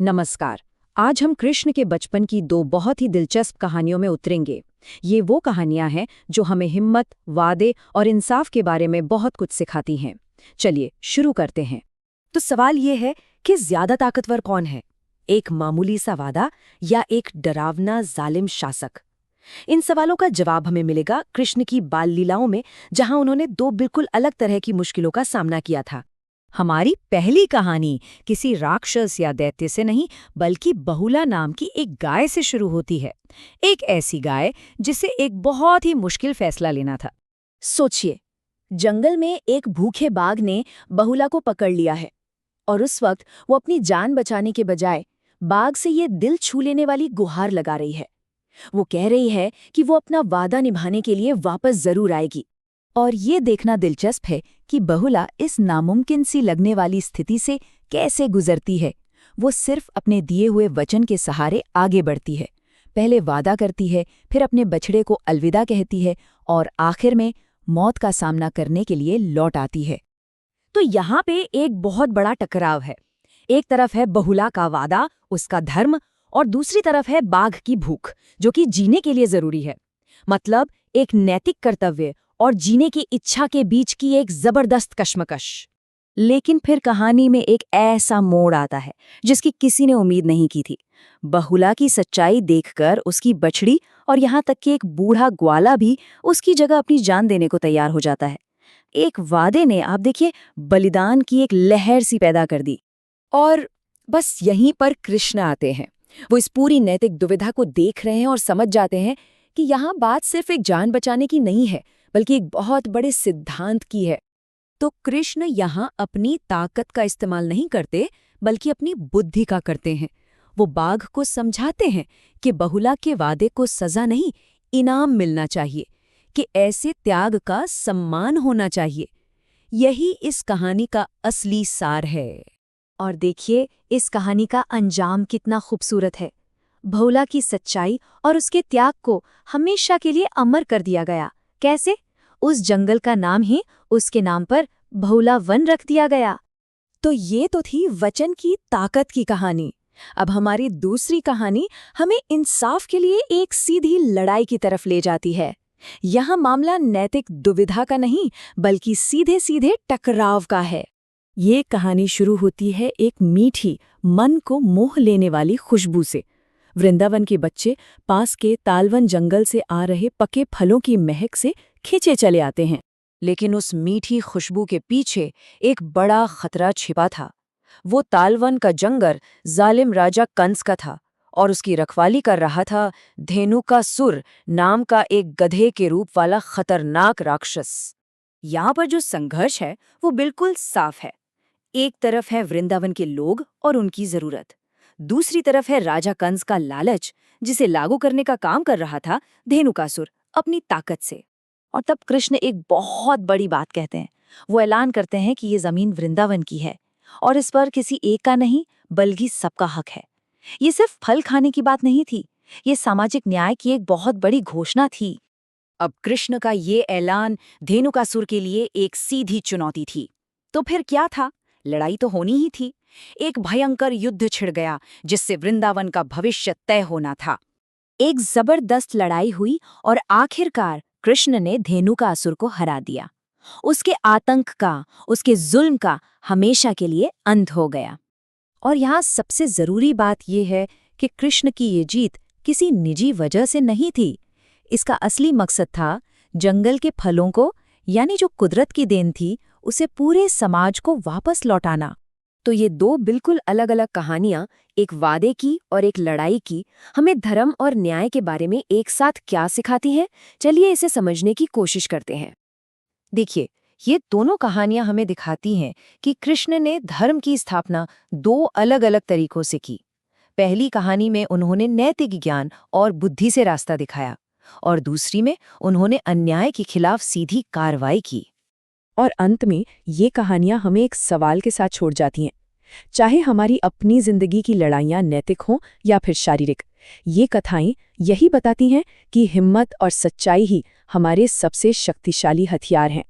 नमस्कार। आज हम कृष्ण के बचपन की दो बहुत ही दिलचस्प कहानियों में उतरेंगे। ये वो कहानियां हैं जो हमें हिम्मत, वादे और इंसाफ के बारे में बहुत कुछ सिखाती हैं। चलिए शुरू करते हैं। तो सवाल ये है कि ज्यादा ताकतवर कौन है, एक मामूली सा वादा या एक डरावना जालिम शासक? इन सवालों का जवाब हमें मिलेगा कृष्ण की बाल लीलाओं में, जहां उन्होंने दो बिल्कुल अलग तरह की मुश्किलों का सामना किया था। हमारी पहली कहानी किसी राक्षस या दैत्य से नहीं, बल्कि बहुला नाम की एक गाय से शुरू होती है। एक ऐसी गाय जिसे एक बहुत ही मुश्किल फैसला लेना था। सोचिए, जंगल में एक भूखे बाघ ने बहुला को पकड़ लिया है, और उस वक्त वो अपनी जान बचाने के बजाय बाघ से ये दिल छू लेने वाली गुहार लगा रही है। वो कह रही है कि वो अपना वादा निभाने के लिए वापस जरूर आएगी। और ये देखना दिलचस्प है कि बहुला इस नामुमकिन सी लगने वाली स्थिति से कैसे गुजरती है। वो सिर्फ अपने दिए हुए वचन के सहारे आगे बढ़ती है। पहले वादा करती है, फिर अपने बछड़े को अलविदा कहती है और आखिर में मौत का सामना करने के लिए लौट आती है। तो यहाँ पे एक बहुत बड़ा टकराव है। एक तरफ है बहुला का वादा, उसका धर्म, और दूसरी तरफ है बाघ की भूख, जो कि जीने के लिए जरूरी है। मतलब एक नैतिक कर्तव्य और जीने की इच्छा के बीच की एक जबरदस्त कश्मकश। लेकिन फिर कहानी में एक ऐसा मोड़ आता है जिसकी किसी ने उम्मीद नहीं की थी। बहुला की सच्चाई देखकर उसकी बछड़ी और यहाँ तक कि एक बूढ़ा ग्वाला भी उसकी जगह अपनी जान देने को तैयार हो जाता है। एक वादे ने, आप देखिए, बलिदान की एक लहर सी पैदा कर दी। और बस यहीं पर कृष्ण आते हैं। वो इस पूरी नैतिक दुविधा को देख रहे हैं और समझ जाते हैं कि यहाँ बात सिर्फ एक जान बचाने की नहीं है, बल्कि एक बहुत बड़े सिद्धांत की है। तो कृष्ण यहाँ अपनी ताकत का इस्तेमाल नहीं करते, बल्कि अपनी बुद्धि का करते हैं। वो बाघ को समझाते हैं कि बहुला के वादे को सजा नहीं, इनाम मिलना चाहिए, कि ऐसे त्याग का सम्मान होना चाहिए। यही इस कहानी का असली सार है। और देखिए, इस कहानी का अंजाम कितना खूबसूरत है। बहुला की सच्चाई और उसके त्याग को हमेशा के लिए अमर कर दिया गया। कैसे? उस जंगल का नाम ही उसके नाम पर बहुला वन रख दिया गया। तो ये तो थी वचन की ताकत की कहानी। अब हमारी दूसरी कहानी हमें इंसाफ के लिए एक सीधी लड़ाई की तरफ ले जाती है। यहाँ मामला नैतिक दुविधा का नहीं, बल्कि सीधे सीधे टकराव का है। ये कहानी शुरू होती है एक मीठी, मन को मोह लेने वाली खुशबू से। वृंदावन के बच्चे पास के तालवन जंगल से आ रहे पके फलों की महक से खींचे चले आते हैं। लेकिन उस मीठी खुशबू के पीछे एक बड़ा खतरा छिपा था। वो तालवन का जंगल जालिम राजा कंस का था, और उसकी रखवाली कर रहा था धेनुकासुर नाम का एक गधे के रूप वाला खतरनाक राक्षस। यहाँ पर जो संघर्ष है वो बिल्कुल साफ है। एक तरफ है वृंदावन के लोग और उनकी जरूरत, दूसरी तरफ है राजा कंस का लालच, जिसे लागू करने का काम कर रहा था धेनुकासुर अपनी ताकत से। और तब कृष्ण एक बहुत बड़ी बात कहते हैं। वो ऐलान करते हैं कि ये जमीन वृंदावन की है, और इस पर किसी एक का नहीं, बल्कि सबका हक है। ये सिर्फ फल खाने की बात नहीं थी, ये सामाजिक न्याय की एक बहुत बड़ी घोषणा थी। अब कृष्ण का ये ऐलान धेनुकासुर के लिए एक सीधी चुनौती थी। तो फिर क्या था? लड़ाई तो होनी ही थी। एक भयंकर युद्ध छिड़ गया, जिससे वृंदावन का भविष्य तय होना था। एक जबरदस्त लड़ाई हुई और आखिरकार कृष्ण ने धेनुकासुर को हरा दिया। उसके आतंक का, उसके जुल्म का हमेशा के लिए अंत हो गया। और यहाँ सबसे जरूरी बात यह है कि कृष्ण की ये जीत किसी निजी वजह से नहीं थी। इसका असली मकसद था जंगल के फलों को, यानी जो कुदरत की देन थी, उसे पूरे समाज को वापस लौटाना। तो ये दो बिल्कुल अलग अलग कहानियां, एक वादे की और एक लड़ाई की, हमें धर्म और न्याय के बारे में एक साथ क्या सिखाती हैं? चलिए इसे समझने की कोशिश करते हैं। देखिए, ये दोनों कहानियां हमें दिखाती हैं कि कृष्ण ने धर्म की स्थापना दो अलग अलग तरीकों से की। पहली कहानी में उन्होंने नैतिक ज्ञान और बुद्धि से रास्ता दिखाया, और दूसरी में उन्होंने अन्याय के खिलाफ सीधी कार्रवाई की। और अंत में ये कहानियां हमें एक सवाल के साथ छोड़ जाती हैं। चाहे हमारी अपनी जिंदगी की लड़ाइयां नैतिक हों या फिर शारीरिक, ये कथाएं यही बताती हैं कि हिम्मत और सच्चाई ही हमारे सबसे शक्तिशाली हथियार हैं।